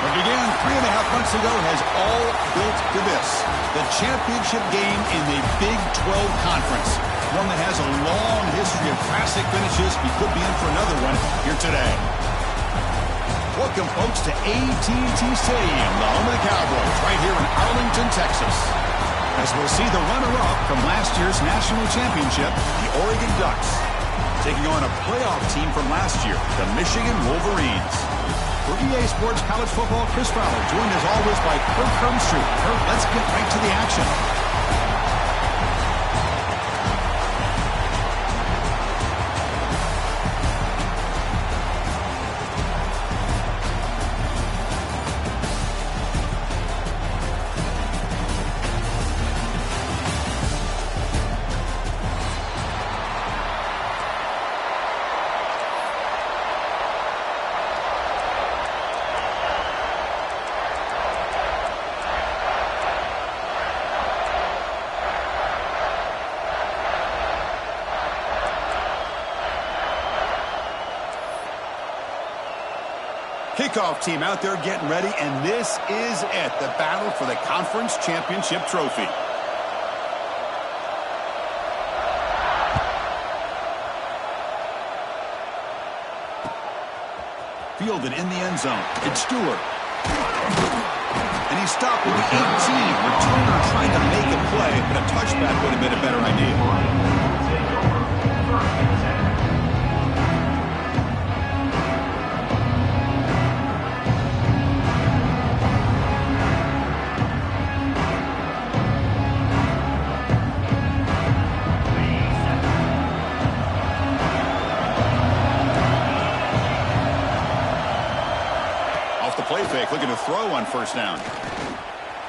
What began 3.5 months ago has all built to this. The championship game in the Big 12 Conference. One that has a long history of classic finishes. We could be in for another one here today. Welcome, folks, to AT&T Stadium, the home of the Cowboys, right here in Arlington, Texas. As we'll see the runner-up from last year's national championship, the Oregon Ducks, taking on a playoff team from last year, the Michigan Wolverines. For EA Sports College Football, Chris Fowler, joined as always by Kirk Herbstreit. Kirk, let's get right to the action. Kickoff team out there getting ready, and this is it, the battle for the conference championship trophy. Fielded in the end zone. It's Stewart. And he's stopped with the 18. Returner trying to make a play, but a touchback would have been a better idea. Play fake, looking to throw on first down.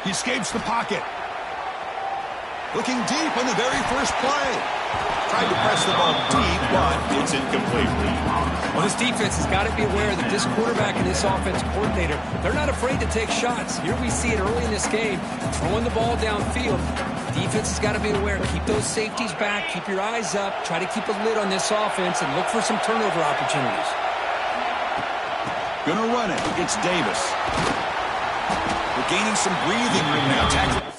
He escapes the pocket. Looking deep on the very first play. Tried to press the ball deep, but it's incomplete. Well, this defense has got to be aware that this quarterback and this offense coordinator, they're not afraid to take shots. Here we see it early in this game, throwing the ball downfield. Defense has got to be aware. Keep those safeties back. Keep your eyes up. Try to keep a lid on this offense and look for some turnover opportunities. Gonna run it. It's Davis. We're gaining some breathing room now. Tackle.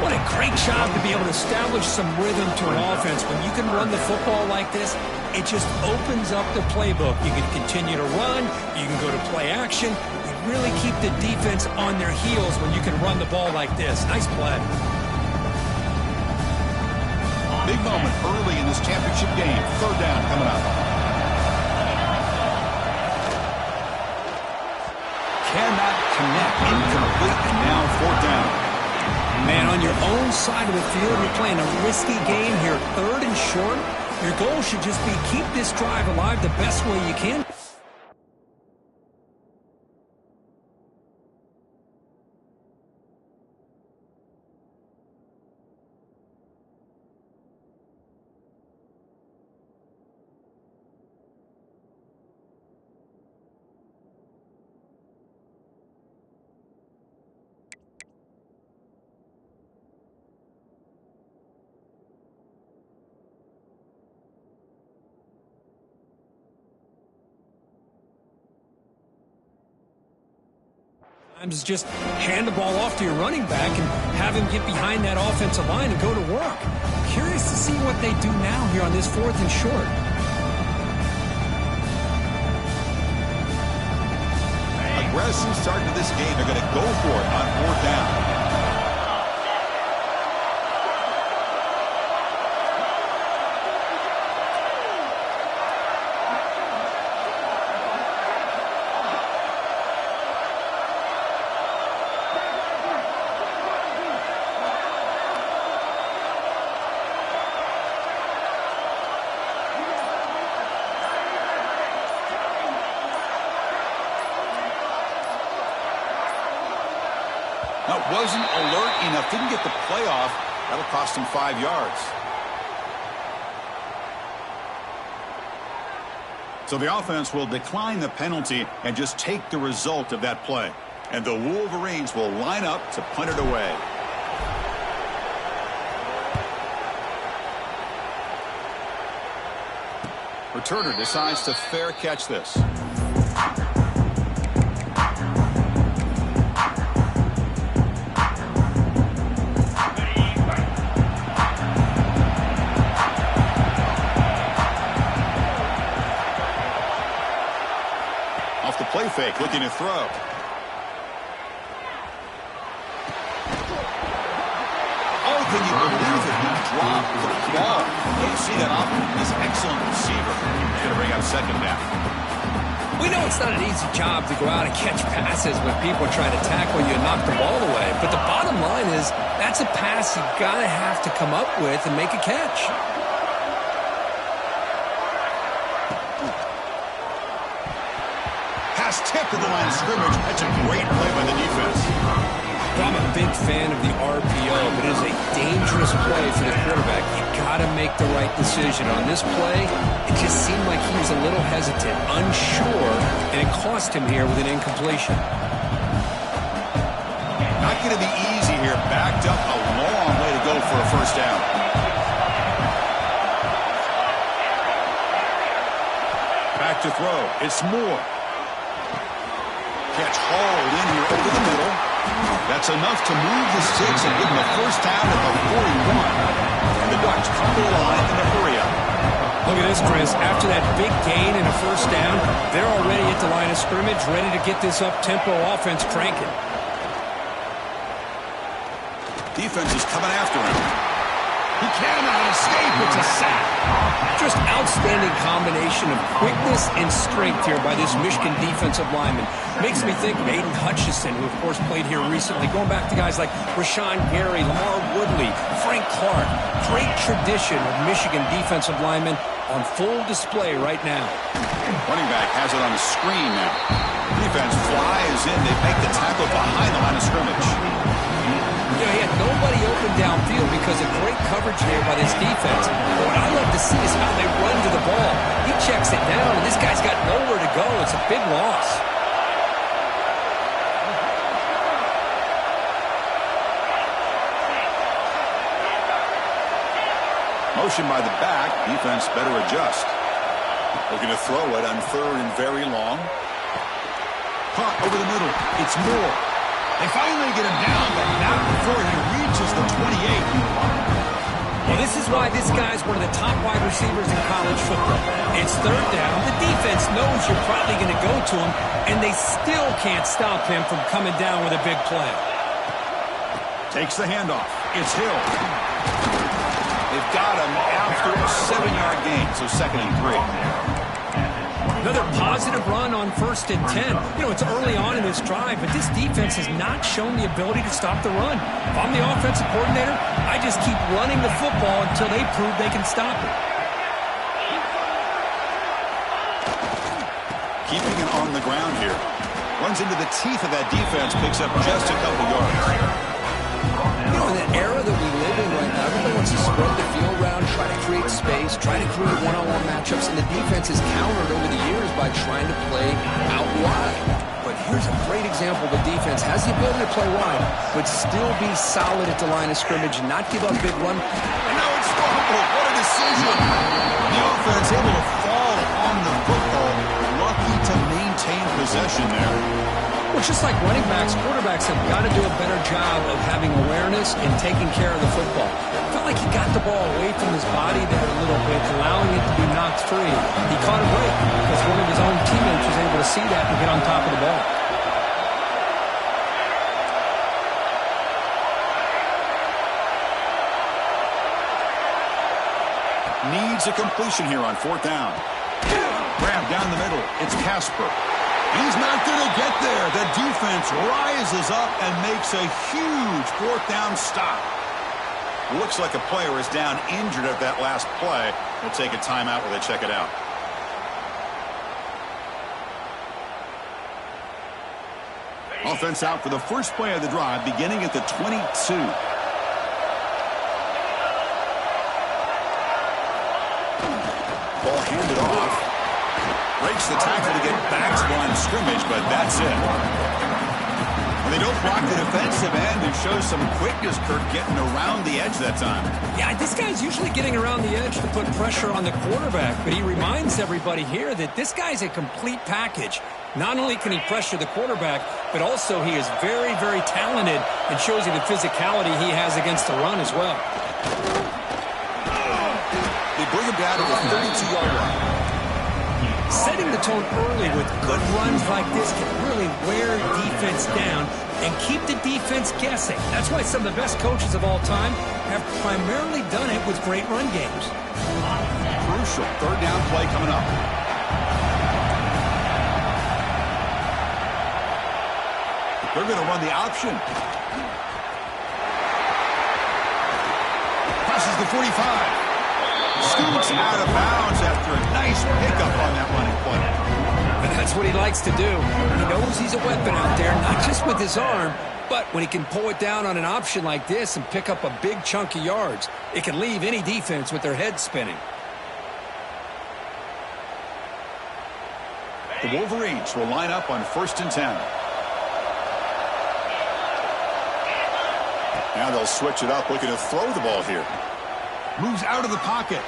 What a great job to be able to establish some rhythm to an offense. When you can run the football like this, it just opens up the playbook. You can continue to run. You can go to play action. You really keep the defense on their heels when you can run the ball like this. Nice play. Big moment early in this championship game. Third down coming up. Cannot connect. Incomplete, and now fourth down. Man, on your own side of the field, you're playing a risky game here. Third and short. Your goal should just be keep this drive alive the best way you can. Just hand the ball off to your running back and have him get behind that offensive line and go to work. Curious to see what they do now here on this fourth and short. Aggressive start to this game. They're going to go for it on fourth down. That wasn't alert enough. Didn't get the play off. That'll cost him 5 yards. So the offense will decline the penalty and just take the result of that play. And the Wolverines will line up to punt it away. Returner decides to fair catch this. Off the play fake, looking to throw. Can you believe it? He dropped the ball. You see that off this excellent receiver. He's going to bring up second down. We know it's not an easy job to go out and catch passes when people are trying to tackle you and knock the ball away. But the bottom line is that's a pass you got to have to come up with and make a catch. Pass tipped to the line of scrimmage. That's a great play by the defense. I'm a big fan of the RPO, but it is a dangerous play for the quarterback. You got to make the right decision. On this play, it just seemed like he was a little hesitant, unsure, and it cost him here with an incompletion. Not going to be easy here. Backed up a long way to go for a first down. Back to throw. It's Moore. Catch hauled in here over the middle. That's enough to move the sticks and give them a first down at the 41. And the Ducks come to the line in a hurry up. Look at this, Chris. After that big gain and a first down, they're already at the line of scrimmage, ready to get this up-tempo offense cranking. Defense is coming after him. He cannot escape. It's a sack. Just outstanding combination of quickness and strength here by this Michigan defensive lineman. Makes me think of Aiden Hutchinson, who, of course, played here recently. Going back to guys like Rashawn Gary, Lamar Woodley, Frank Clark. Great tradition of Michigan defensive linemen on full display right now. Running back has it on the screen now. Defense flies in. They make the tackle behind the line of scrimmage. You know, he had nobody open downfield because of great coverage here by this defense. But what I love to see is how they run to the ball. He checks it down, and this guy's got nowhere to go. It's a big loss. Motion by the back. Defense better adjust. Looking to throw it on third and very long. Caught over the middle. It's Moore. They finally get him down, but not before he reaches the 28. Well, this is why this guy's one of the top wide receivers in college football. It's third down. The defense knows you're probably going to go to him, and they still can't stop him from coming down with a big play. Takes the handoff. It's Hill. They've got him after a 7-yard gain, so second and 3. Another positive run on 1st and 10. You know, it's early on in this drive, but this defense has not shown the ability to stop the run. If I'm the offensive coordinator, I just keep running the football until they prove they can stop it. Keeping it on the ground here. Runs into the teeth of that defense, picks up just a couple yards. You know, in the era that we live in right now, everybody wants to spread the field around, try to create space, try to create one-on-one matchups, and the defense has countered over the years by trying to play out wide. But here's a great example of a defense has the ability to play wide, but still be solid at the line of scrimmage and not give up big run. And now it's fumble. What a decision. The offense able to fall on the football. Lucky to maintain possession there. Well, just like running backs, quarterbacks have got to do a better job of having awareness and taking care of the football. Felt like he got the ball away from his body there a little bit, allowing it to be knocked free. He caught a break because one of his own teammates was able to see that and get on top of the ball. Needs a completion here on 4th down. Grab down the middle. It's Casper. He's not going to get there. The defense rises up and makes a huge 4th down stop. Looks like a player is down injured at that last play. They'll take a timeout while they check it out. Offense out for the first play of the drive, beginning at the 22. Ball handed off. Breaks the tackle to get back to line of scrimmage, but that's it. They don't block the defensive end and show some quickness, Kirk, getting around the edge that time. Yeah, this guy's usually getting around the edge to put pressure on the quarterback, but he reminds everybody here that this guy's a complete package. Not only can he pressure the quarterback, but also he is very, very talented and shows you the physicality he has against the run as well. They bring him down to the 32-yard line. Setting the tone early with good runs like this can really wear defense down and keep the defense guessing. That's why some of the best coaches of all time have primarily done it with great run games. Crucial third down play coming up. They're going to run the option. Passes the 45. Scoots out of bounds after a nice pickup on that running play. And that's what he likes to do. He knows he's a weapon out there, not just with his arm, but when he can pull it down on an option like this and pick up a big chunk of yards, it can leave any defense with their head spinning. The Wolverines will line up on 1st and 10. Now they'll switch it up, looking to throw the ball here. Moves out of the pocket.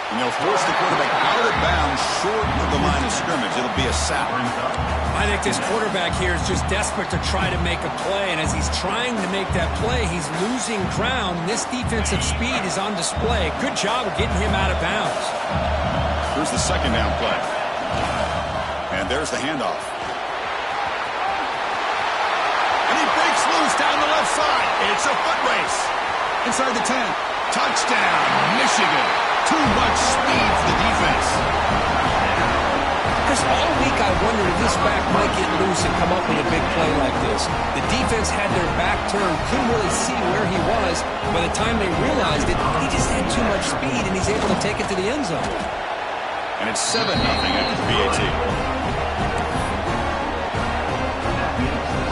And they'll force the quarterback out of bounds short of the line of scrimmage. It'll be a sack. I think this quarterback here is just desperate to try to make a play. And as he's trying to make that play, he's losing ground. This defensive speed is on display. Good job of getting him out of bounds. Here's the second down play. And there's the handoff. And he breaks loose down the left side. It's a foot race. Inside the 10. Touchdown, Michigan. Too much speed for the defense. Chris, all week I wondered if this back might get loose and come up with a big play like this. The defense had their back turned, couldn't really see where he was. By the time they realized it, he just had too much speed, and he's able to take it to the end zone. And it's 7-0 after PAT.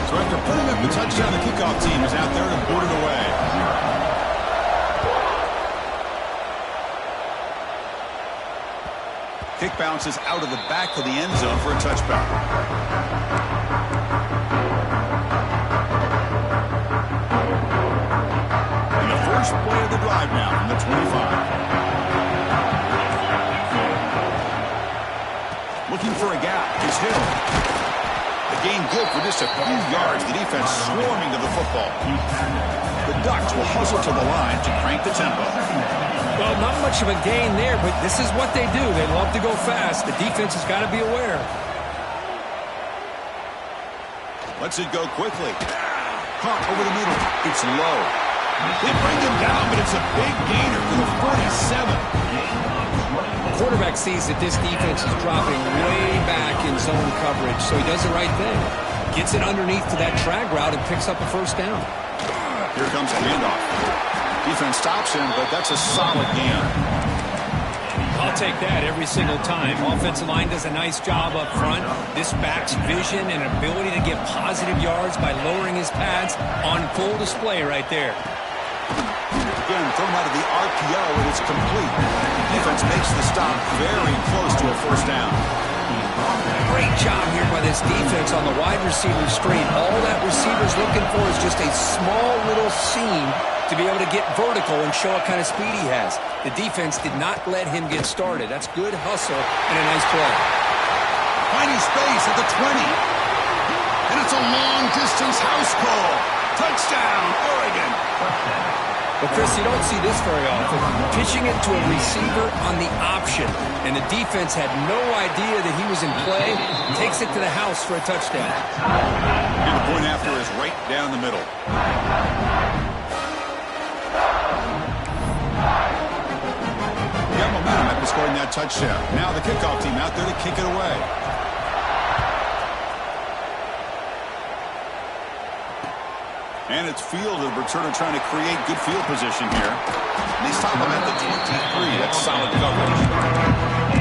So after putting up the touchdown, the kickoff team is out there to boot it away. Kick bounces out of the back of the end zone for a touchback. And the first play of the drive now from the 25. Looking for a gap is Hill. The gain good for just a few yards. The defense swarming to the football. The Ducks will hustle to the line to crank the tempo. Well, not much of a gain there, but this is what they do. They love to go fast. The defense has got to be aware. Lets it go quickly. Caught over the middle. It's low. They bring him down, but it's a big gainer for the 47. The quarterback sees that this defense is dropping way back in zone coverage, so he does the right thing. Gets it underneath to that drag route and picks up a first down. Here comes a handoff. Defense stops him, but that's a solid gain. I'll take that every single time. Offensive line does a nice job up front. This back's vision and ability to get positive yards by lowering his pads on full display right there. Again, thrown out of the RPO, and it's complete. Defense makes the stop very close to a first down. Great job here by this defense on the wide receiver screen. All that receiver's looking for is just a small little seam to be able to get vertical and show what kind of speed he has. The defense did not let him get started. That's good hustle and a nice play. Finding space at the 20. And it's a long-distance house call. Touchdown, Oregon. Well, Chris, you don't see this very often. Pitching it to a receiver on the option, and the defense had no idea that he was in play. Takes it to the house for a touchdown. And the point after is right down the middle. He got momentum after scoring that touchdown. Now the kickoff team out there to kick it away. And it's fielded. Returner trying to create good field position here. And they stop him at the 23. That's solid coverage.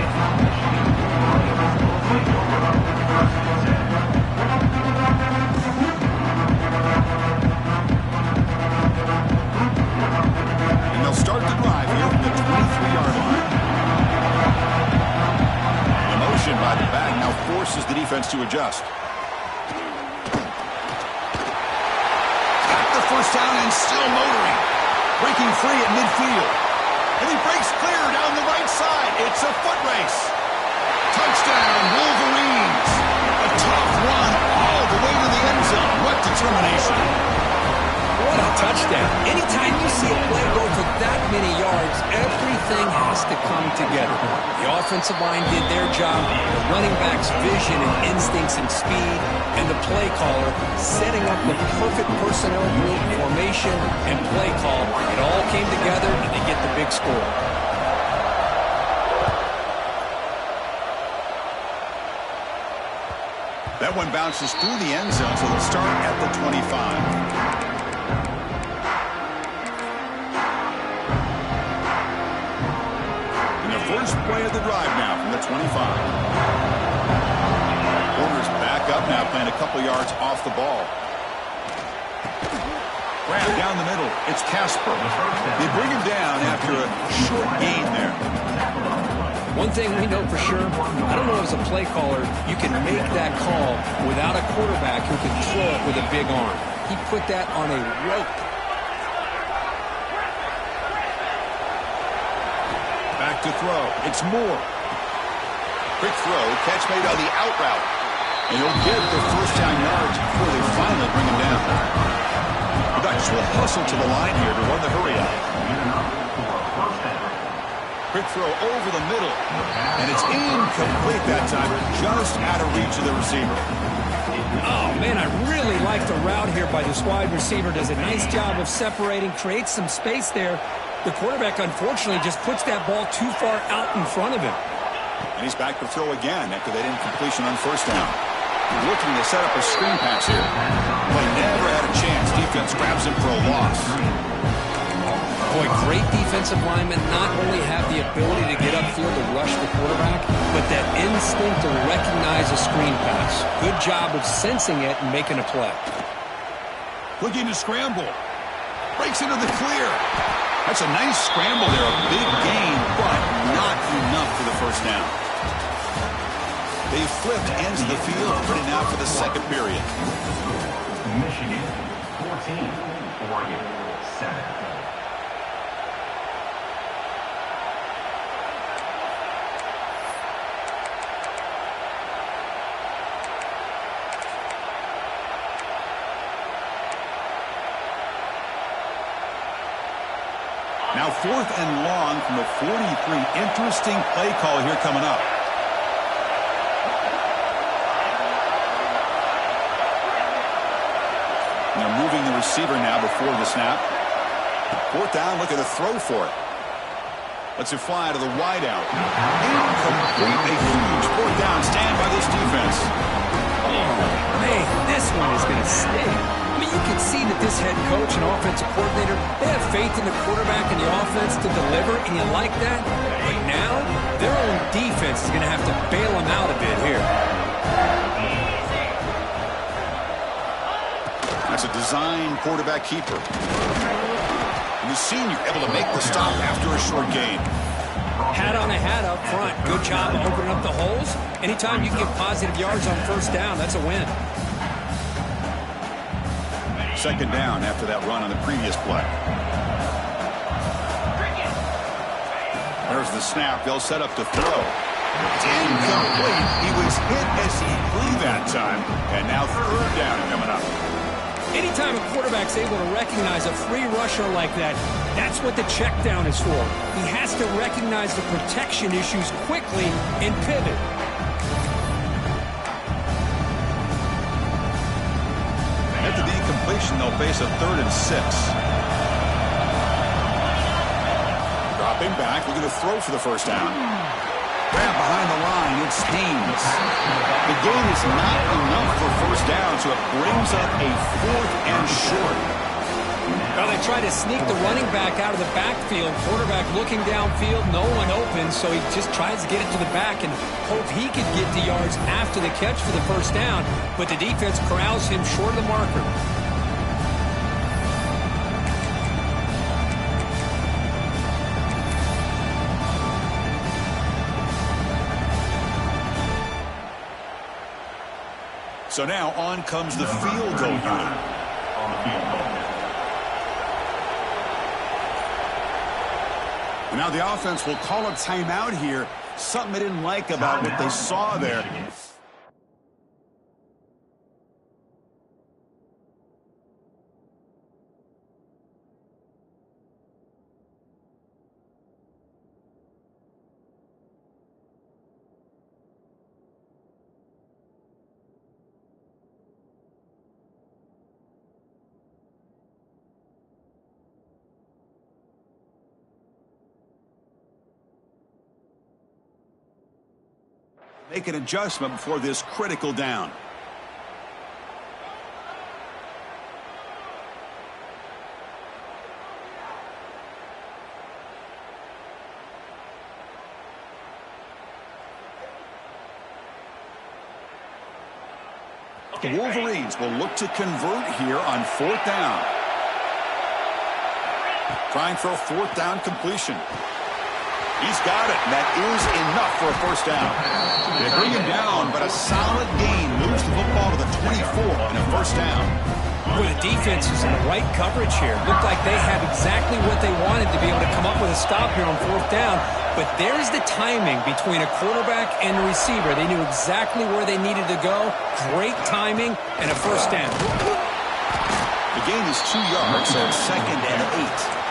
adjust. Got the first down and still motoring. Breaking free at midfield. And he breaks clear down the right side. It's a foot race. Touchdown, Wolverines. A tough run all the way to the end zone. What determination. What a touchdown. Anytime you see a play go for that many yards, everything has to come together. The offensive line did their job, the running back's vision and instincts and speed, and the play caller setting up the perfect personnel group, formation, and play call. It all came together, and they get the big score. That one bounces through the end zone, so they'll start at the 25. First play of the drive now from the 25. Warner's back up now, playing a couple yards off the ball. Grab down the middle. It's Casper. They bring him down after a short gain there. One thing we know for sure, I don't know as a play caller, you can make that call without a quarterback who can throw it with a big arm. He put that on a rope. Back to throw. It's Moore. Quick throw. Catch made on the out route. And he'll get the first down yards before they finally bring him down. The Ducks will hustle to the line here to run the hurry up. Quick throw over the middle. And it's incomplete that time. Just out of reach of the receiver. Oh, man, I really like the route here by this wide receiver. Does a nice job of separating, creates some space there. The quarterback, unfortunately, just puts that ball too far out in front of him. And he's back to throw again after that incompletion on first down. Looking to set up a screen pass here. But never had a chance. Defense grabs him for a loss. Boy, great defensive linemen not only have the ability to get upfield to rush the quarterback, but that instinct to recognize a screen pass. Good job of sensing it and making a play. Looking to scramble. Breaks into the clear. That's a nice scramble there, a big gain, but not enough for the first down. They flipped ends of the field, ready now for the second period. Michigan 14, Oregon 7. Now 4th and long from the 43. Interesting play call here coming up. They're moving the receiver now before the snap. 4th down, looking to throw for it. Lets it fly to the wideout. Incomplete. A huge 4th down. Stand by this defense. Oh, man, this one is going to stay. I mean, you can see that this head coach and offensive coordinator, they have faith in the quarterback and the offense to deliver, and you like that. But now, their own defense is going to have to bail them out a bit here. That's a design quarterback keeper. And the senior able to make the stop after a short gain. Hat on a hat up front. Good job of opening up the holes. Anytime you can get positive yards on first down, that's a win. Second down after that run on the previous play. There's the snap. They'll set up to throw. It's incomplete. He was hit as he threw that time. And now third down coming up. Anytime a quarterback's able to recognize a free rusher like that, that's what the check down is for. He has to recognize the protection issues quickly and pivot. After the incompletion, they'll face a 3rd and 6. Dropping back, looking to throw for the first down. Grab behind the line, it's Haynes. The gain is not enough for first down, so it brings up a 4th and short. Well, they try to sneak the running back out of the backfield. Quarterback looking downfield, no one open, so he just tries to get it to the back and hope he could get the yards after the catch for the first down, but the defense corrals him short of the marker. So now on comes the field goal unit. On the field goal. And now the offense will call a timeout here. Something they didn't like about what they saw there. Make an adjustment before this critical down. The Wolverines will look to convert here on 4th down. Trying for a 4th down completion. He's got it. That is enough for a 1st down. They bring him down, but a solid gain moves the football to the 24 and a 1st down. Boy, the defense is in the right coverage here. Looked like they had exactly what they wanted to be able to come up with a stop here on 4th down. But there's the timing between a quarterback and a receiver. They knew exactly where they needed to go. Great timing and a 1st down. The gain is 2 yards, so 2nd and 8.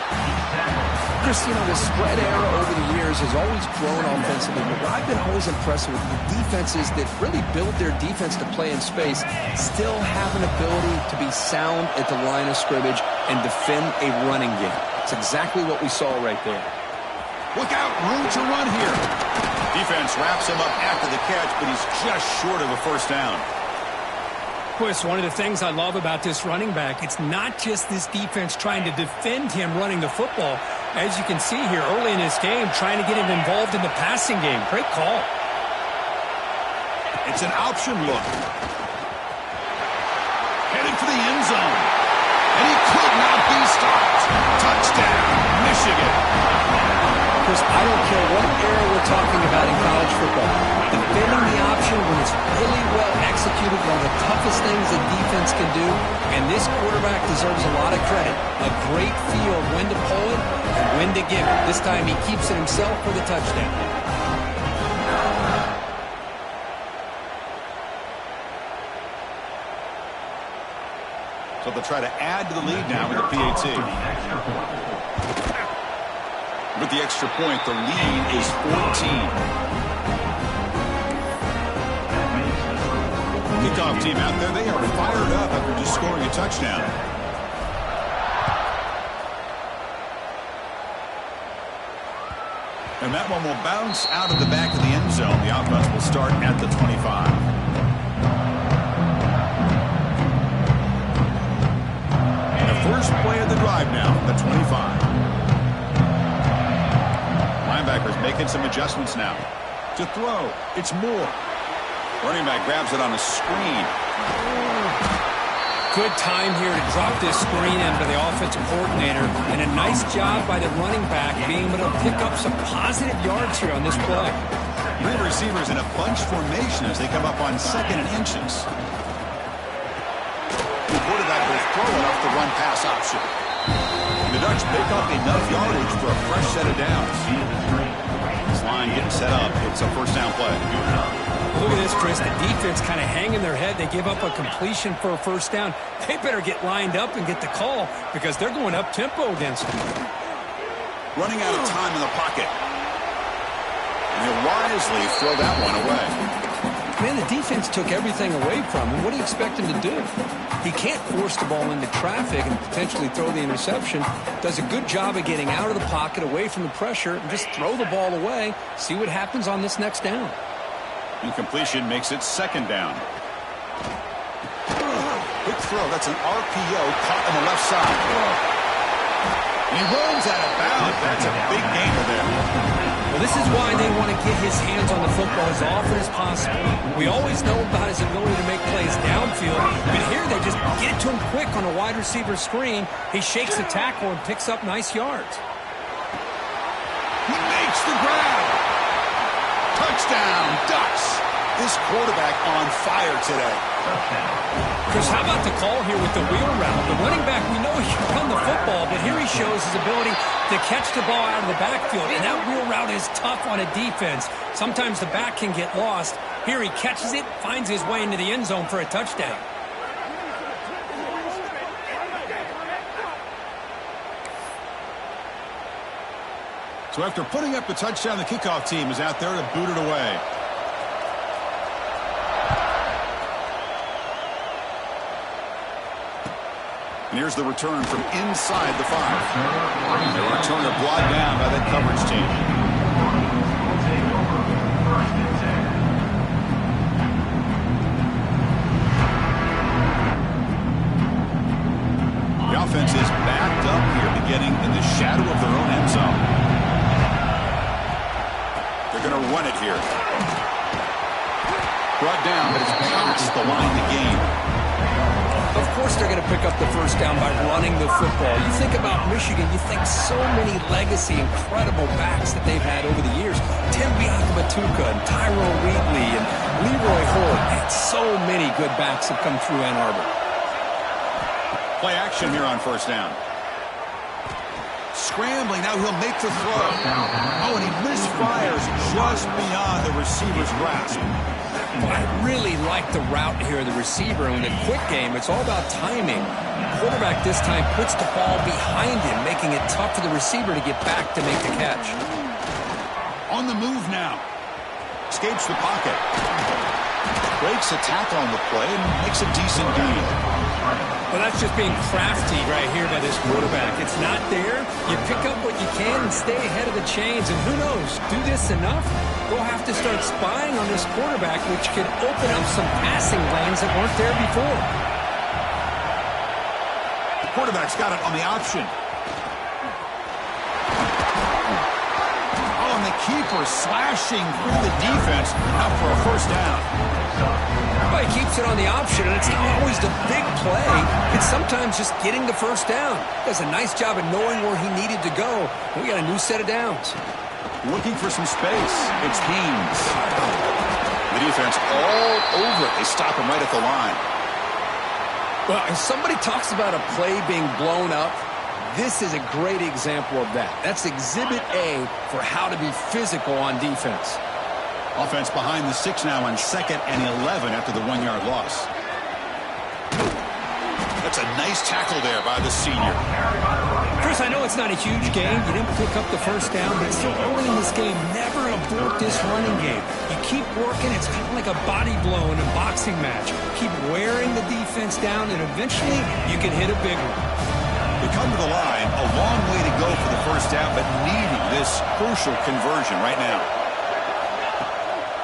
Chris, you know, the spread era over the years has always grown offensively, but what I've been always impressed with the defenses that really build their defense to play in space still have an ability to be sound at the line of scrimmage and defend a running game. It's exactly what we saw right there. Look out, room to run here. Defense wraps him up after the catch, but he's just short of a 1st down. Boy, it's one of the things I love about this running back. It's not just this defense trying to defend him running the football. As you can see here early in this game, trying to get him involved in the passing game. Great call. It's an option look. Headed for the end zone. And he could not be stopped. Touchdown, Michigan. Chris, I don't care what era we're talking about in college football. Defending the option when it's really well executed, one of the toughest things a defense can do, and this quarterback deserves a lot of credit. A great feel of when to pull it and when to give it. This time he keeps it himself for the touchdown. So they'll try to add to the lead now with the PAT. With the extra point, the lead is 14. Kickoff team out there, they are fired up after just scoring a touchdown. And that one will bounce out of the back of the end zone. The offense will start at the 25. And the first play of the drive now, the 25. Linebackers making some adjustments now. To throw, it's Moore. Running back grabs it on a screen. Good time here to drop this screen in for the offensive coordinator. And a nice job by the running back being able to pick up some positive yards here on this play. Three receivers in a bunch formation as they come up on 2nd and inches. The quarterback will throw it off the run-pass option. The Ducks pick up enough yardage for a fresh set of downs. This line getting set up. It's a 1st down play. Look at this, Chris. The defense kind of hanging their head. They give up a completion for a 1st down. They better get lined up and get the call because they're going up-tempo against them. Running out of time in the pocket. And he'll wisely throw that one away. Man, the defense took everything away from him. What do you expect him to do? He can't force the ball into traffic and potentially throw the interception. Does a good job of getting out of the pocket, away from the pressure, and just throw the ball away. See what happens on this next down. Incompletion makes it 2nd down. Quick throw. That's an RPO caught on the left side. And he rolls out of bounds. That's a big gainer there. Well, this is why they want to get his hands on the football as often as possible. We always know about his ability to make plays downfield, but here they just get it to him quick on a wide receiver screen. He shakes the tackle and picks up nice yards. He makes the grab. Touchdown, Ducks. This quarterback on fire today. Chris, how about the call here with the wheel route? The running back, we know he can run the football, but here he shows his ability to catch the ball out of the backfield. And that wheel route is tough on a defense. Sometimes the back can get lost. Here he catches it, finds his way into the end zone for a touchdown. So after putting up the touchdown, the kickoff team is out there to boot it away. And here's the return from inside the 5. The return are brought down by that coverage team. The offense is backed up here, beginning in the shadow of their own end zone. They're going to run it here. Brought down, but it's past the line to gain. Of course they're going to pick up the first down by running the football. You think about Michigan, you think so many legacy, incredible backs that they've had over the years. Tim Biakabatuka and Tyrone Wheatley and Leroy Hoard. And so many good backs have come through Ann Arbor. Play action here on first down. Scrambling, now he'll make the throw. Oh, and he misfires just beyond the receiver's grasp. Well, I really like the route here, the receiver. In the quick game, it's all about timing. The quarterback this time puts the ball behind him, making it tough for the receiver to get back to make the catch. On the move now. Escapes the pocket. Breaks a tackle on the play and makes a decent gain. Well, that's just being crafty right here by this quarterback. It's not there. You pick up what you can and stay ahead of the chains. And who knows, do this enough, they'll have to start spying on this quarterback, which could open up some passing lanes that weren't there before. The quarterback's got it on the option. Oh, and the keeper slashing through the defense out for a first down. Well, he keeps it on the option, and it's not always the big play. It's sometimes just getting the first down. Does a nice job of knowing where he needed to go. We got a new set of downs. Looking for some space. It's Haynes. The defense all over it. They stop him right at the line. Well, if somebody talks about a play being blown up, this is a great example of that. That's Exhibit A for how to be physical on defense. Offense behind the 6 now on 2nd and 11 after the 1-yard loss. That's a nice tackle there by the senior. Chris, I know it's not a huge game. You didn't pick up the first down, but still early in this game, never abort this running game. You keep working. It's kind of like a body blow in a boxing match. Keep wearing the defense down, and eventually you can hit a big one. They come to the line, a long way to go for the first down, but needing this crucial conversion right now.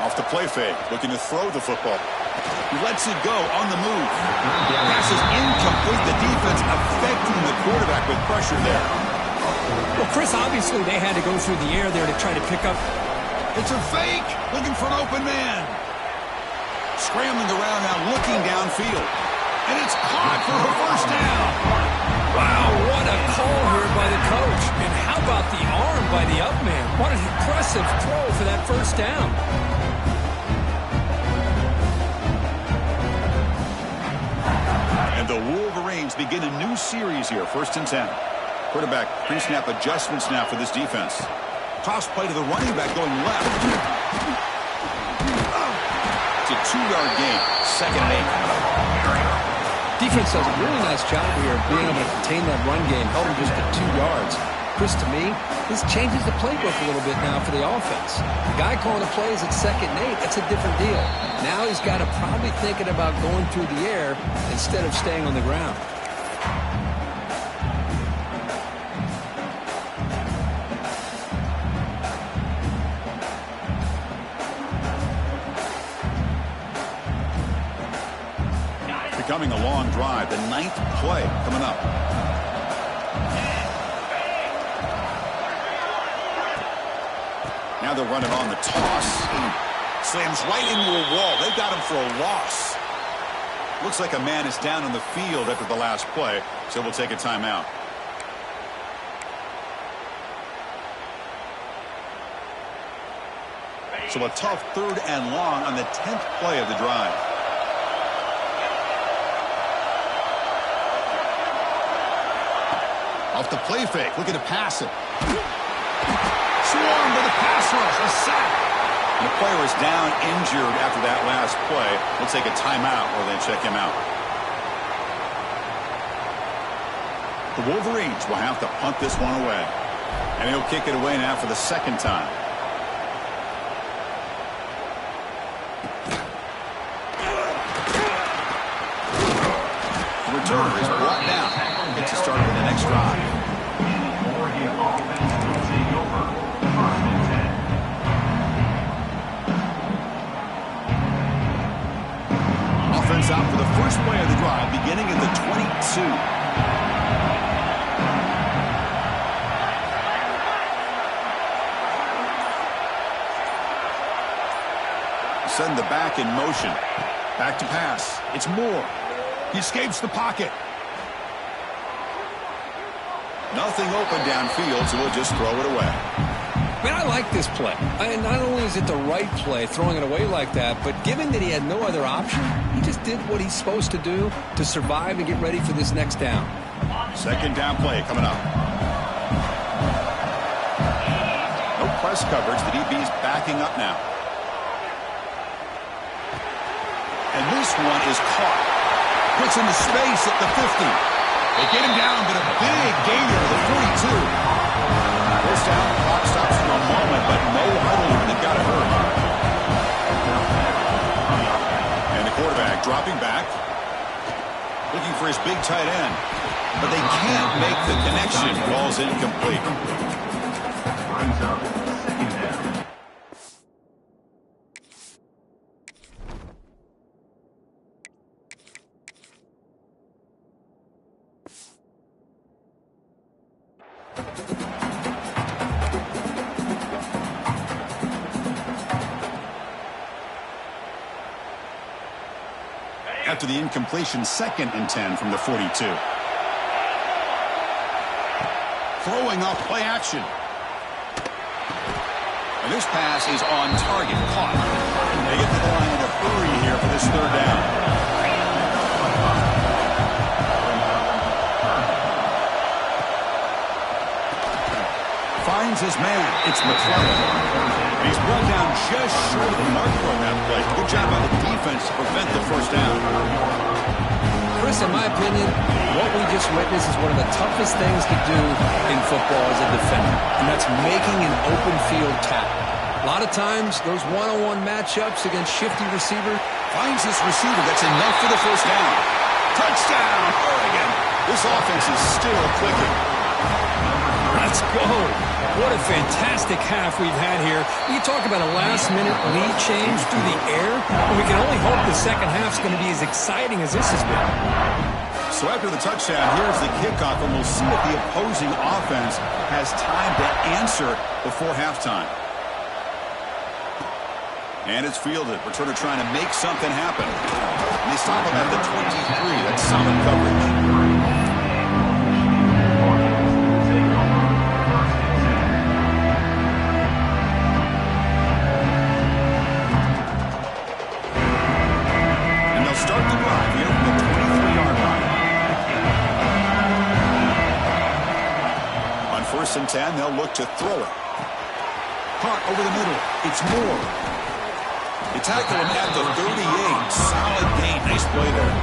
Off the play fake, looking to throw the football. He lets it go on the move. Pass is incomplete. The defense affecting the quarterback with pressure there. Well, Chris, obviously they had to go through the air there to try to pick up. It's a fake, looking for an open man. Scrambling around now, looking downfield. And it's caught for a first down. Wow, what a call here by the coach. And how about the arm by the up man? What an impressive throw for that first down. And the Wolverines begin a new series here, 1st and 10. Quarterback pre-snap adjustments now for this defense. Toss play to the running back going left. It's a 2-yard gain, 2nd and 8. Defense does a really nice job here of being able to contain that run game, held him just at 2 yards. Chris, to me, this changes the playbook a little bit now for the offense. The guy calling the plays at 2nd and 8, that's a different deal. Now he's got to probably thinking about going through the air instead of staying on the ground. Becoming a long drive, the 9th play coming up. Now they're running on the toss. Slams right into a wall. They've got him for a loss. Looks like a man is down on the field after the last play, so we'll take a timeout. So a tough 3rd and long on the 10th play of the drive. Off the play fake, looking to pass it. Swarmed by the pass rush, a sack. And the player is down injured after that last play. They'll take a timeout while they check him out. The Wolverines will have to punt this one away. And he'll kick it away now for the 2nd time. The returner is brought down. Gets to start with the next drive. Oregon offense will take over 1st and 10. Offense out for the first play of the drive, beginning at the 22. Send the back in motion. Back to pass. It's Moore. He escapes the pocket. Nothing open downfield, so we'll just throw it away. Man, I like this play. Not only is it the right play, throwing it away like that, but given that he had no other option, he just did what he's supposed to do to survive and get ready for this next down. 2nd down play coming up. No press coverage. The DB's backing up now. And this one is caught. Puts into space at the 50. They get him down, but a big gainer to the 42. First down, the clock stops for a moment, but no huddle. They've got it hurt. And the quarterback dropping back. Looking for his big tight end. But they can't make the connection. Ball's incomplete. Brings up 2nd down. After the incompletion, 2nd and 10 from the 42. Throwing off play action. And this pass is on target. Caught. They get to the line in a hurry here for this 3rd down. Finds his man. It's McClellan. And he's brought down just short of the marker on that play. Good job by the defense to prevent the 1st down. Chris, in my opinion, what we just witnessed is one of the toughest things to do in football as a defender, and that's making an open field tackle. A lot of times, those one-on-one matchups against shifty receiver. Finds this receiver. That's enough for the 1st down. Touchdown, Oregon. This offense is still clicking. Let's go. What a fantastic half we've had here. We talk about a last-minute lead change through the air, and we can only hope the 2nd half's going to be as exciting as this has been. So after the touchdown, here's the kickoff, and we'll see if the opposing offense has time to answer before halftime. And it's fielded. Returner trying to make something happen. And they stop him at the 23. That's solid coverage. Start the drive here from the 23-yard line. On 1st and 10, they'll look to throw it. Caught over the middle. It's Moore. They tackle him at the 38. Solid gain. Nice play there.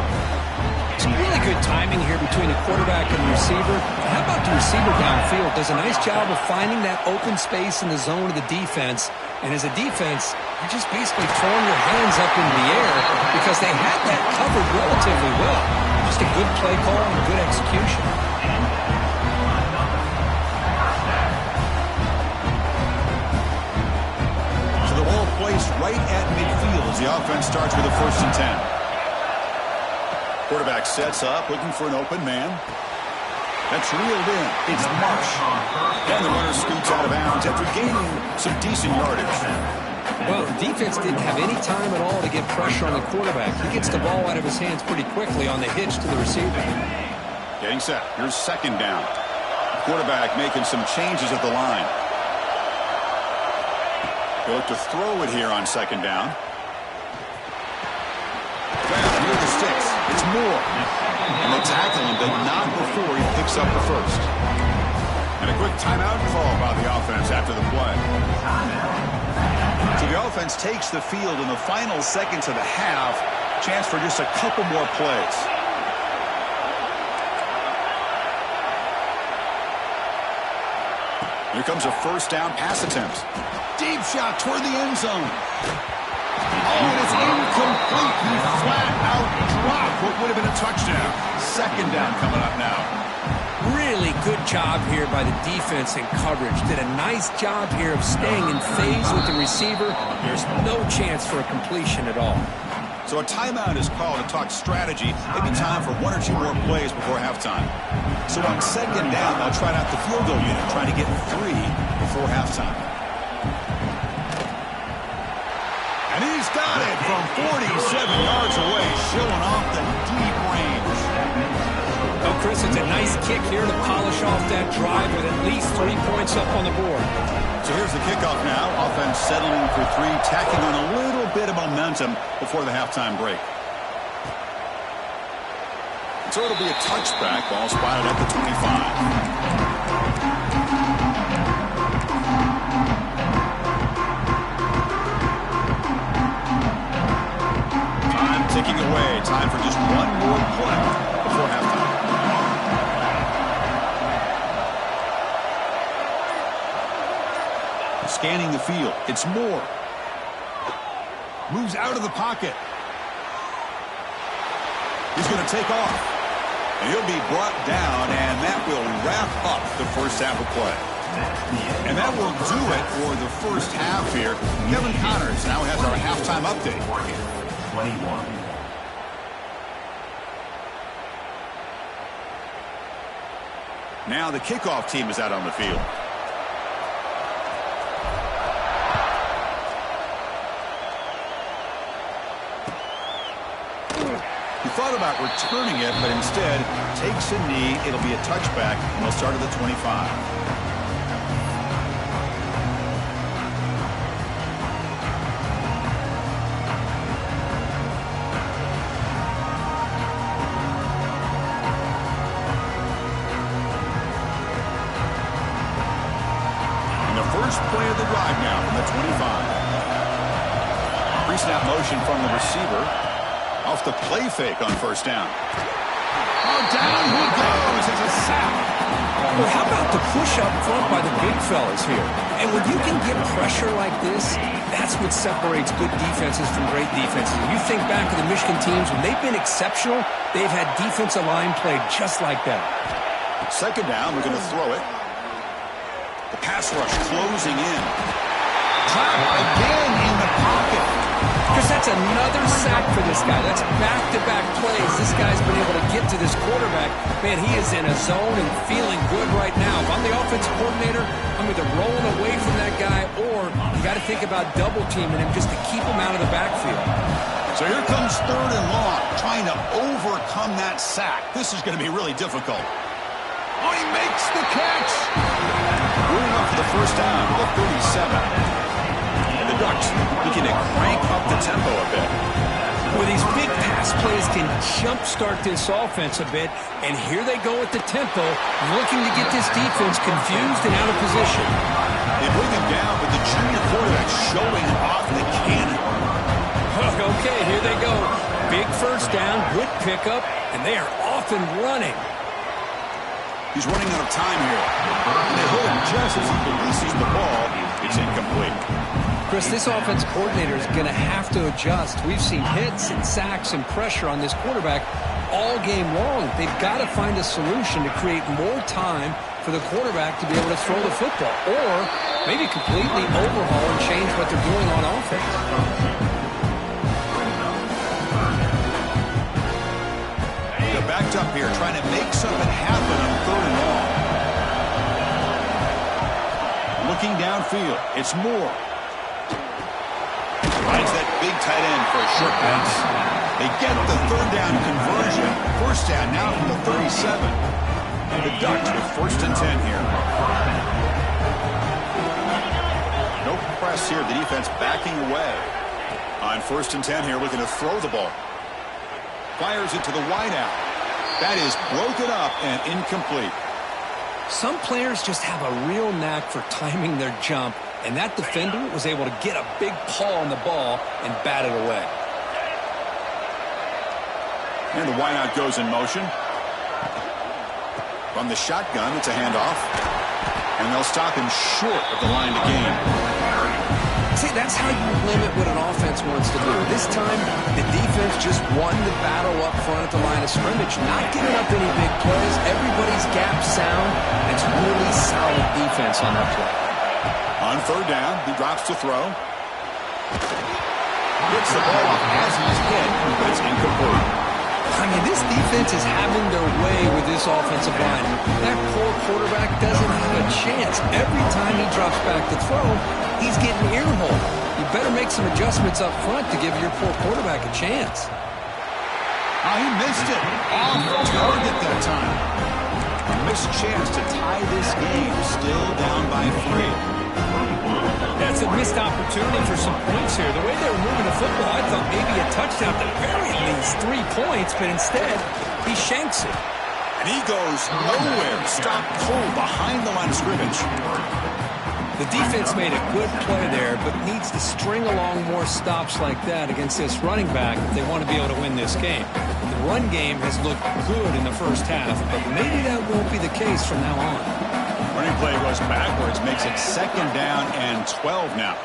Some really good timing here between the quarterback and the receiver. How about the receiver downfield? Does a nice job of finding that open space in the zone of the defense. And as a defense, you're just basically throwing your hands up into the air because they had that covered relatively well. Just a good play call and good execution. So the ball placed right at midfield as the offense starts with a 1st and 10. Quarterback sets up, looking for an open man. That's reeled in. It's Marsh. And the runner scoots out of bounds after gaining some decent yardage. Well, defense didn't have any time at all to get pressure on the quarterback. He gets the ball out of his hands pretty quickly on the hitch to the receiver. Getting set. Here's 2nd down. Quarterback making some changes at the line. They look to throw it here on second down. Well, near the sticks. It's Moore. And they tackle him, but not before he picks up the first. And a quick timeout call by the offense after the play. So the offense takes the field in the final seconds of the half. Chance for just a couple more plays. Here comes a first down pass attempt. Deep shot toward the end zone. Oh, and it's incomplete. He flat out dropped what would have been a touchdown. Second down coming up now. Really good job here by the defense in coverage. Did a nice job here of staying in phase with the receiver. There's no chance for a completion at all. So a timeout is called to talk strategy. Maybe time for one or two more plays before halftime. So on second down, they'll try out the field goal unit, trying to get 3 before halftime. And he's got it from 47 yards away, showing off the deep range. Oh, Chris, it's a nice kick here to polish off that drive with at least 3 points up on the board. So here's the kickoff now. Offense settling for 3, tacking on a little bit of momentum before the halftime break. So it'll be a touchback. Ball spotted at the 25. Time ticking away. Time for just one more play before halftime. Scanning the field. It's Moore. Moves out of the pocket. He's going to take off. And he'll be brought down, and that will wrap up the first half of play. And that will do it for the first half here. Kevin Connors now has our halftime update. 21. Now the kickoff team is out on the field. He thought about returning it, but instead takes a knee. It'll be a touchback, and they'll start at the 25. And the first play of the drive now from the 25. Pre-snap motion from the receiver. Off the play fake on first down. Oh, down he goes. It's a sack. Well, how about the push up front by the big fellas here? And when you can get pressure like this, that's what separates good defenses from great defenses. You think back to the Michigan teams, when they've been exceptional, they've had defensive line played just like that. Second down, we're going to throw it. The pass rush closing in. Trapped again in the pocket. Because that's another sack for this guy. That's back-to-back plays. This guy's been able to get to this quarterback. Man, he is in a zone and feeling good right now. If I'm the offensive coordinator, I'm either rolling away from that guy or you got to think about double-teaming him just to keep him out of the backfield. So here comes third and long, trying to overcome that sack. This is going to be really difficult. Oh, he makes the catch. Good enough for the first down to the 37. The Ducks looking to crank up the tempo a bit. Well, these big pass plays can jumpstart this offense a bit, and here they go at the tempo, looking to get this defense confused and out of position. They bring him down, but the junior quarterback showing off the cannon. Okay, here they go. Big first down, good pickup, and they are off and running. He's running out of time here. And they hit him just as he releases the ball. It's incomplete. Chris, this offense coordinator is going to have to adjust. We've seen hits and sacks and pressure on this quarterback all game long. They've got to find a solution to create more time for the quarterback to be able to throw the football, or maybe completely overhaul and change what they're doing on offense. They're backed up here, trying to make something happen on third and long. Looking downfield, it's Moore. Finds that big tight end for a short pass. They get the third down conversion. First down now from the 37. And the Ducks with first and 10 here. No pressure. press here. The defense backing away. On 1st and 10 here, looking to throw the ball. Fires it to the wideout. That is broken up and incomplete. Some players just have a real knack for timing their jump, and that defender was able to get a big paw on the ball and bat it away. And the wideout goes in motion. From the shotgun, it's a handoff. And they'll stop him short of the line to gain. See, that's how you limit what an offense wants to do. This time, the defense just won the battle up front at the line of scrimmage, not giving up any big plays. Everybody's gap sound. It's really solid defense on that play. On 3rd down, he drops to throw. Gets the ball off as he's hit, but it's incomplete. I mean, this defense is having their way with this offensive line. That poor quarterback doesn't have a chance. Every time he drops back to throw, he's getting earholed. You better make some adjustments up front to give your poor quarterback a chance. Oh, he missed it. Off target that time. A missed chance to tie this game. Still down by 3. That's a missed opportunity for some points here. The way they were moving the football, I thought maybe a touchdown, at the very least 3 points, but instead, he shanks it. And he goes nowhere. Stopped cold behind the line of scrimmage. The defense made a good play there, but needs to string along more stops like that against this running back if they want to be able to win this game. The run game has looked good in the first half, but maybe that won't be the case from now on. Running play goes backwards, makes it 2nd down and 12 now.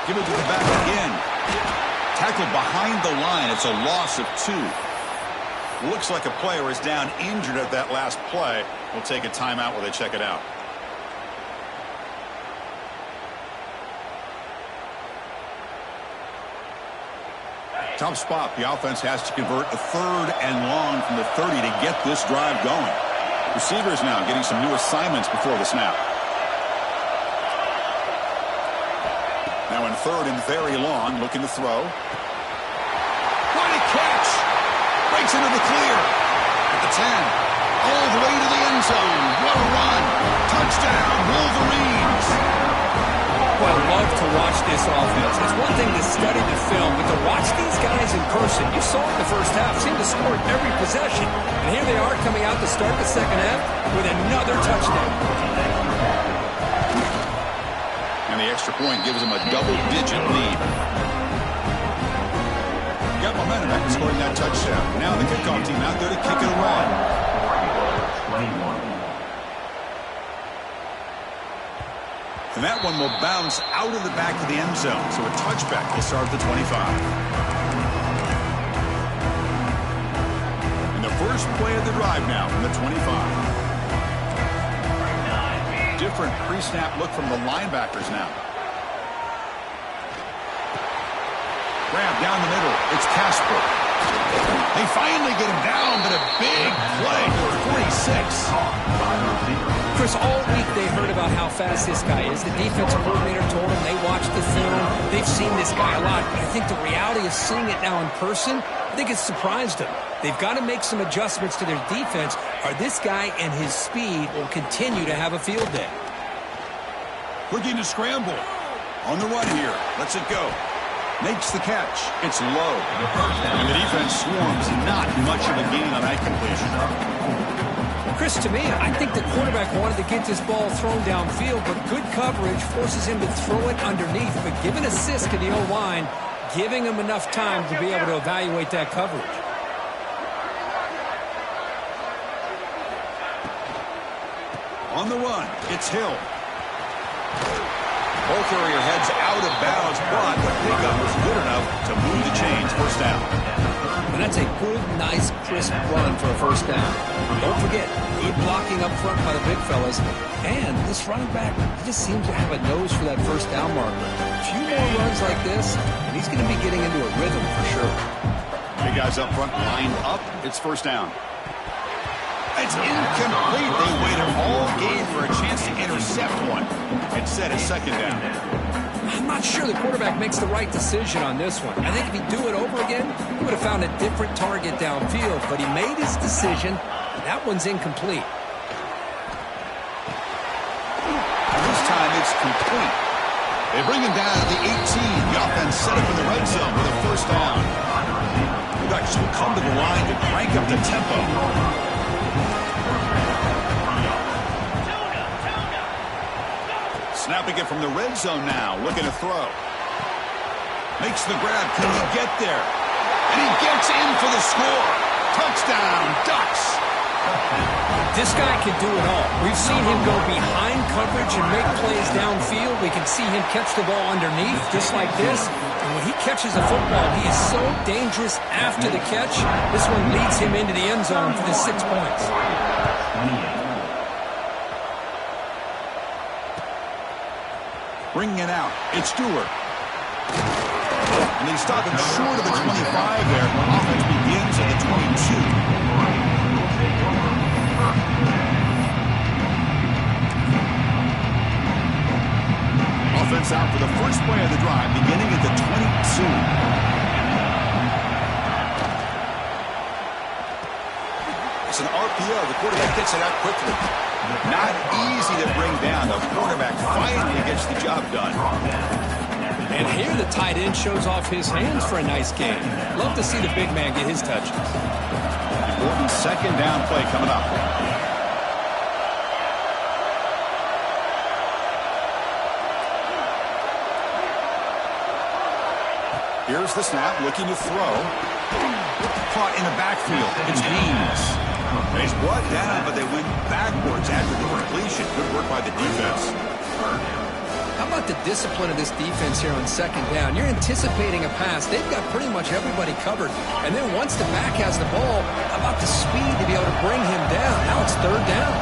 Give it to the back again. Tackled behind the line. It's a loss of 2. Looks like a player is down injured at that last play. We'll take a timeout while they check it out. Tough spot. The offense has to convert a 3rd and long from the 30 to get this drive going. Receivers now getting some new assignments before the snap. Now in 3rd and very long, looking to throw. What a catch! Breaks into the clear. At the 10. All the way to the end zone. What a run! Touchdown, Wolverines! Well, I love to watch this offense. It's one thing to study the film, but to watch these guys in person, you saw it in the first half, seemed to score every possession. And here they are coming out to start the second half with another touchdown. And the extra point gives them a double-digit lead. Got momentum after scoring that touchdown. Now the kickoff team out there to kick it away. 21. And that one will bounce out of the back of the end zone. So a touchback will start at the 25. And the first play of the drive now from the 25. Different pre-snap look from the linebackers now. Grab down the middle. It's Casper. They finally get him down, but a big play for 46. Chris, all week they heard about how fast this guy is. The defensive coordinator told them they watched the film. They've seen this guy a lot. But I think the reality of seeing it now in person, I think it's surprised them. They've got to make some adjustments to their defense, or this guy and his speed will continue to have a field day. Looking to scramble. On the run here. Lets it go. Makes the catch. It's low. And the defense swarms. Not much of a gain on that completion. Chris, to me, I think the quarterback wanted to get this ball thrown downfield, but good coverage forces him to throw it underneath. But give an assist to the O-line, giving him enough time to be able to evaluate that coverage. On the run, it's Hill. Ball carrier heads out of bounds, but the pickup was good enough to move the chains. First down. And that's a good, nice, crisp run for a first down. Don't forget, good blocking up front by the big fellas. And this running back, he just seems to have a nose for that first down marker. A few more runs like this, and he's going to be getting into a rhythm for sure. Big guys up front lined up. It's first down. It's incomplete. They waited all game for a chance to intercept one. Instead, a second down. I'm not sure the quarterback makes the right decision on this one. I think if he'd do it over again, he would have found a different target downfield. But he made his decision. That one's incomplete. And this time it's complete. They bring him down at the 18. The offense set up in the red zone with a first down. The Ducks will come to the line to crank up the tempo. Snapping it from the red zone now, looking to throw. Makes the grab. Can he get there? And he gets in for the score. Touchdown, Ducks. This guy can do it all. We've seen him go behind coverage and make plays downfield. We can see him catch the ball underneath, just like this. And when he catches a football, he is so dangerous after the catch. This one leads him into the end zone for the 6 points. Bringing it out. It's Stewart. And they stop him short of the 25 there. Offense begins at the 22. Offense out for the first play of the drive, beginning at the 22. It's an RPO. The quarterback gets it out quickly. Not easy to bring down. The quarterback finally gets the job done. And here the tight end shows off his hands for a nice game. Love to see the big man get his touches. Important second down play coming up. Here's the snap, looking to throw. Caught in the backfield. It's Haynes. He's brought down, but they went backwards after the completion. Good work by the defense. How about the discipline of this defense here on second down? You're anticipating a pass. They've got pretty much everybody covered. And then once the back has the ball, how about the speed to be able to bring him down? Now it's third down.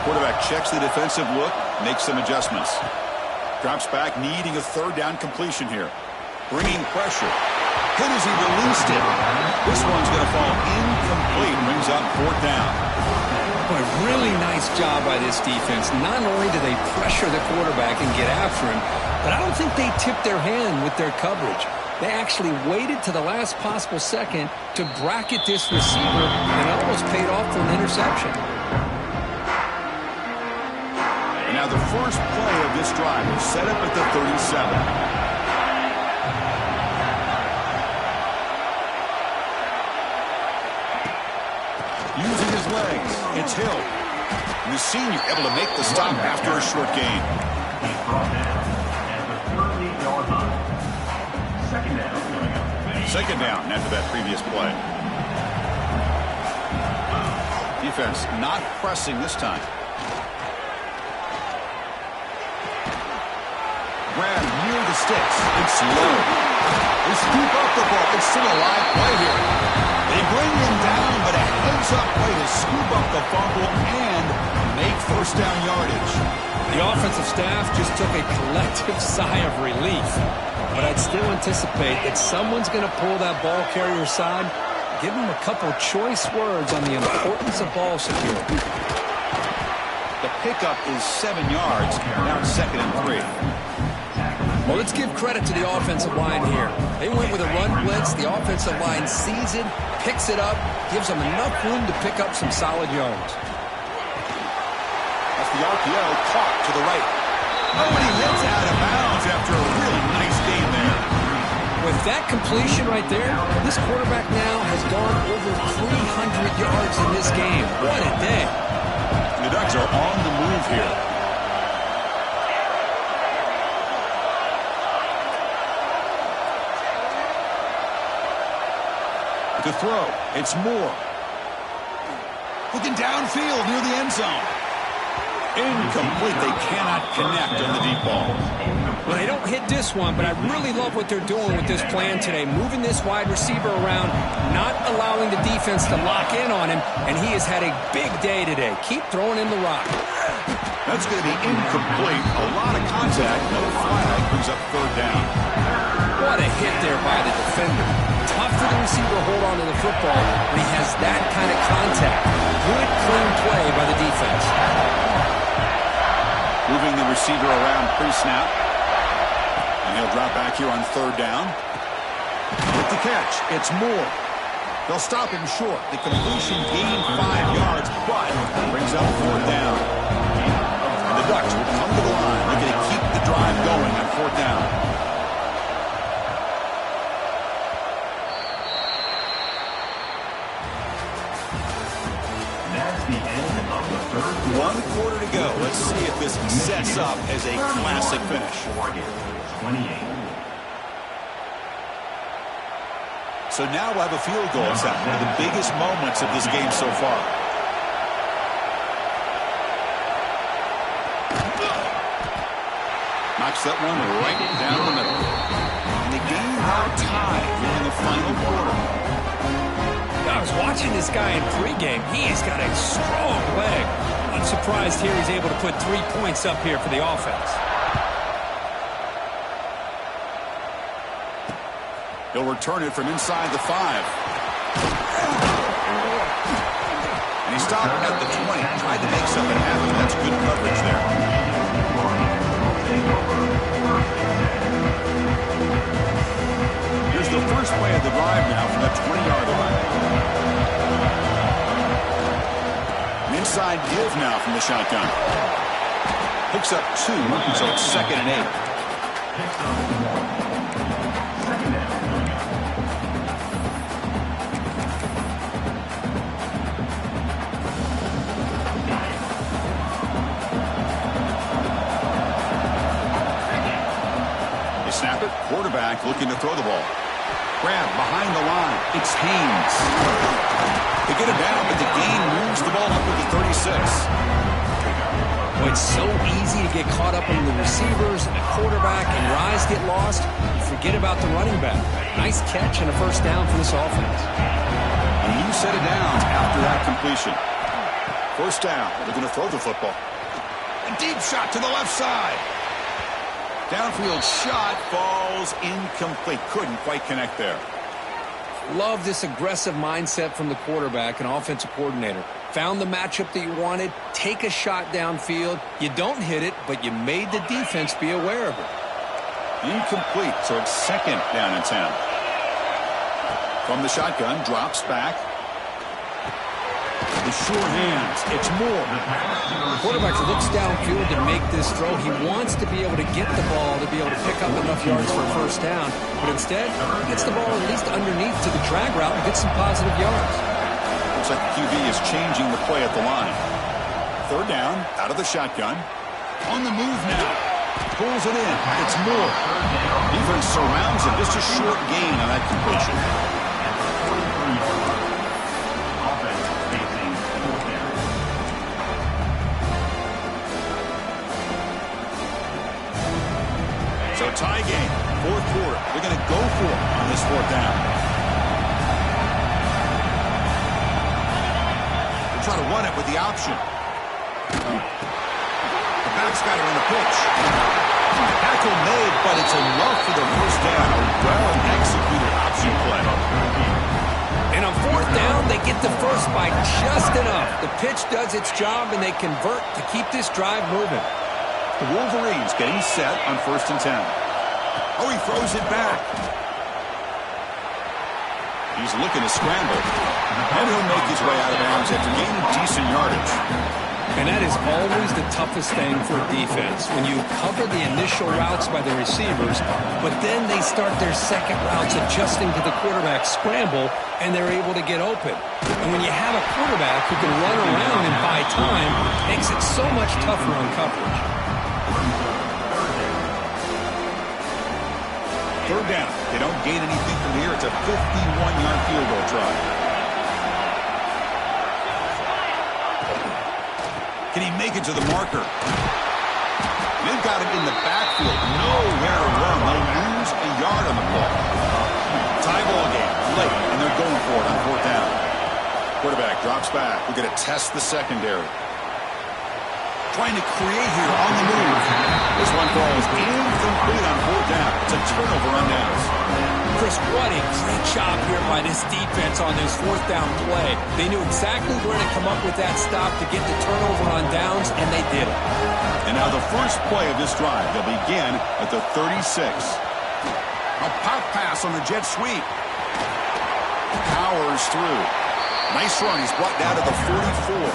Quarterback checks the defensive look, makes some adjustments. Drops back, needing a third down completion here. Bringing pressure. Hit as he released it. This one's going to fall incomplete. Brings up fourth down. Boy, really nice job by this defense. Not only do they pressure the quarterback and get after him, but I don't think they tipped their hand with their coverage. They actually waited to the last possible second to bracket this receiver, and it almost paid off for an interception. And now the first play of this drive is set up at the 37. Using his legs, it's Hill. And the senior able to make the stop after a short gain. He's brought down at the 38-yard line. Second down coming up. Second down after that previous play. Defense not pressing this time. Grab near the sticks. It's low. They scoop up the ball. It's still a live play here. They bring him down, but a heads-up play to scoop up the fumble and make first down yardage. The offensive staff just took a collective sigh of relief. But I'd still anticipate that someone's going to pull that ball carrier side, give him a couple choice words on the importance of ball security. The pickup is 7 yards. Now it's 2nd and 3. Well, let's give credit to the offensive line here. They went with a run blitz. The offensive line sees it, picks it up, gives them enough room to pick up some solid yards. That's the RPO caught to the right. Oh, and he hits out of bounds after a really nice game there. With that completion right there, this quarterback now has gone over 300 yards in this game. What a day. The Ducks are on the move here. To throw, it's Moore. Looking downfield near the end zone. Incomplete. They cannot connect on the deep ball. Well, they don't hit this one, but I really love what they're doing with this plan today. Moving this wide receiver around, not allowing the defense to lock in on him, and he has had a big day today. Keep throwing in the rock. That's going to be incomplete. A lot of contact. No flag brings up third down. What a hit there by the defender. Tough for the receiver to hold on to the football when he has that kind of contact. Good, clean play by the defense. Moving the receiver around pre-snap. And he'll drop back here on third down. With the catch, it's Moore. They'll stop him short. The completion gained 5 yards, but brings up fourth down. And the Ducks will come to the line, looking to keep the drive going on 4th down. That's the end of the third quarter. 1 quarter to go. Let's see if this sets up as a classic finish. Oregon, 28. So now we'll have a field goal set. One of the biggest moments of this game so far. Knocks that one right down the middle. And the game now tied here in the final quarter. I was watching this guy in pregame. He's got a strong leg. I'm surprised here he's able to put 3 points up here for the offense. He'll return it from inside the 5. And he stopped at the 20. Tried to make something happen. That's good coverage there. Here's the first play of the drive now from that 20-yard line. An inside give now from the shotgun. Picks up 2, so it's 2nd and 8. Snap it. Quarterback looking to throw the ball. Grab behind the line. It's Haynes. They get it down, but the gain moves the ball up to the 36. Well, it's so easy to get caught up in the receivers and the quarterback, and your eyes get lost. You forget about the running back. Nice catch and a first down for this offense. And you set it down after that completion. First down. They're going to throw the football. A deep shot to the left side. Downfield shot falls incomplete. Couldn't quite connect there. Love this aggressive mindset from the quarterback and offensive coordinator. Found the matchup that you wanted. Take a shot downfield. You don't hit it, but you made the defense be aware of it. Incomplete, so it's 2nd down and 10. From the shotgun, drops back. The sure hands. It's Moore. The quarterback looks downfield to make this throw. He wants to be able to get the ball to be able to pick up enough yards for a first down. But instead, he gets the ball at least underneath to the drag route and gets some positive yards. Looks like the QB is changing the play at the line. 3rd down, out of the shotgun. On the move now. Pulls it in. It's Moore. Defense surrounds him. Just a short gain on that completion. So tie game, 4th quarter. They're going to go for it on this 4th down. They'll try to run it with the option. The back's got it on the pitch. Tackle made, but it's enough for the first down. A well-executed option play. And on 4th down, they get the first by just enough. The pitch does its job, and they convert to keep this drive moving. The Wolverines getting set on 1st and 10. Oh, he throws it back. He's looking to scramble. And he'll make his way out of bounds after gaining decent yardage. And that is always the toughest thing for a defense, when you cover the initial routes by the receivers, but then they start their second routes adjusting to the quarterback's scramble, and they're able to get open. And when you have a quarterback who can run around and buy time, it makes it so much tougher on coverage. 3rd down. They don't gain anything from here. It's a 51-yard field goal try. Can he make it to the marker? They've got him in the backfield. Nowhere to run. They'll lose a yard on the ball. Tie ball game. Late, and they're going for it on 4th down. Quarterback drops back. We're going to test the secondary. Trying to create here on the move. This one falls incomplete on 4th down. It's a turnover on downs. Chris, what a great job here by this defense on this 4th down play. They knew exactly where to come up with that stop to get the turnover on downs, and they did it. And now the first play of this drive. They'll begin at the 36. A pop pass on the jet sweep. Powers through. Nice run. He's brought down to the 44.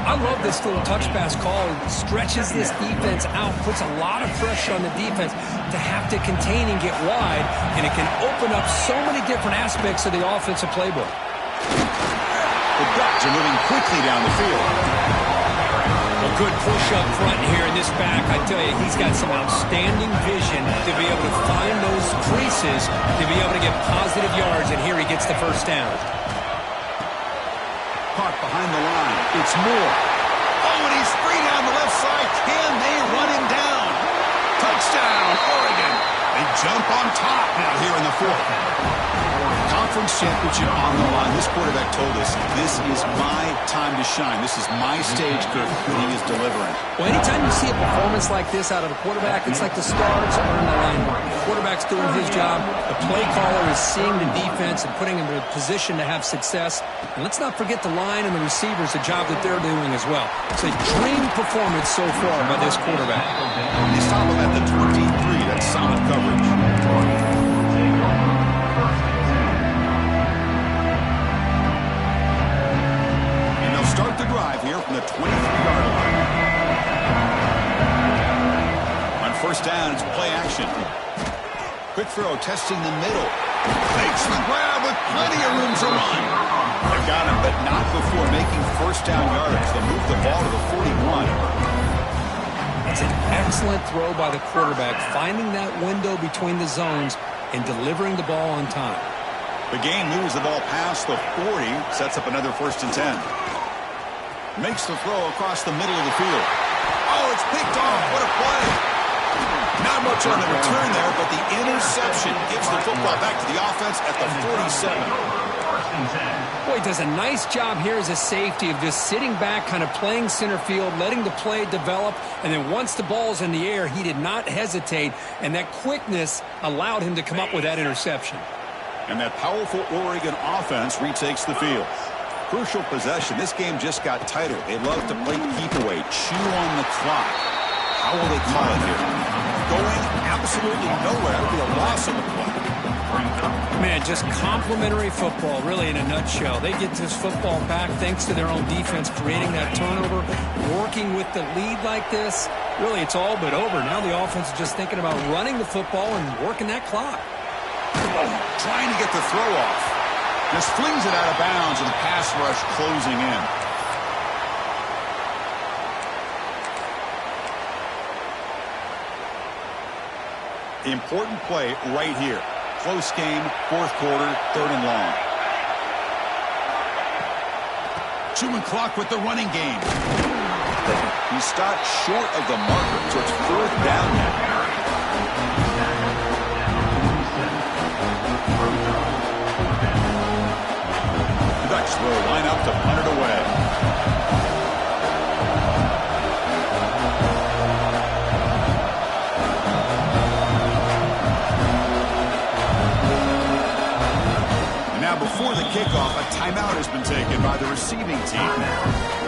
I love this little touch pass call. It stretches this defense out, puts a lot of pressure on the defense to have to contain and get wide, and it can open up so many different aspects of the offensive playbook. The Ducks are moving quickly down the field. A good push up front here in this back. I tell you, he's got some outstanding vision to be able to find those creases, to be able to get positive yards, and here he gets the first down. Caught behind the line. It's Moore. Oh, and he's free down the left side. Can they run him down? Touchdown, Oregon. They jump on top now here in the fourth. Conference championship on the line. This quarterback told us, this is my time to shine. This is my stage curve when he is delivering. Well, anytime you see a performance like this out of a quarterback, it's like the stars are in the line. The quarterback's doing his job. The play caller is seeing the defense and putting him in a position to have success. And let's not forget the line and the receivers, the job that they're doing as well. It's a dream performance so far by this quarterback. They stop him at the 23. That's solid coverage. Start the drive here from the 23-yard line. On first down, it's play action. Quick throw, testing the middle. Makes the grab with plenty of room to run. They got him, but not before making first down yardage. They move the ball to the 41. It's an excellent throw by the quarterback, finding that window between the zones and delivering the ball on time. The game moves the ball past the 40, sets up another 1st and 10. Makes the throw across the middle of the field. Oh, it's picked off. What a play. Not much on the return there, but the interception gives the football back to the offense at the 47. Boy, he does a nice job here as a safety of just sitting back, kind of playing center field, letting the play develop, and then once the ball's in the air, he did not hesitate, and that quickness allowed him to come up with that interception. And that powerful Oregon offense retakes the field. Crucial possession. This game just got tighter. They love to play keep away, chew on the clock. How will they call it here? Going absolutely nowhere. That'll be a loss of the play. Man, just complimentary football, really, in a nutshell. They get this football back thanks to their own defense, creating that turnover, working with the lead like this. Really, it's all but over. Now the offense is just thinking about running the football and working that clock. Trying to get the throw off. Just flings it out of bounds, and the pass rush closing in. Important play right here. Close game, 4th quarter, 3rd and long. Chewing clock with the running game. He stopped short of the marker, so it's 4th down now. Ducks will line up to punt it away. And now before the kickoff, a timeout has been taken by the receiving team.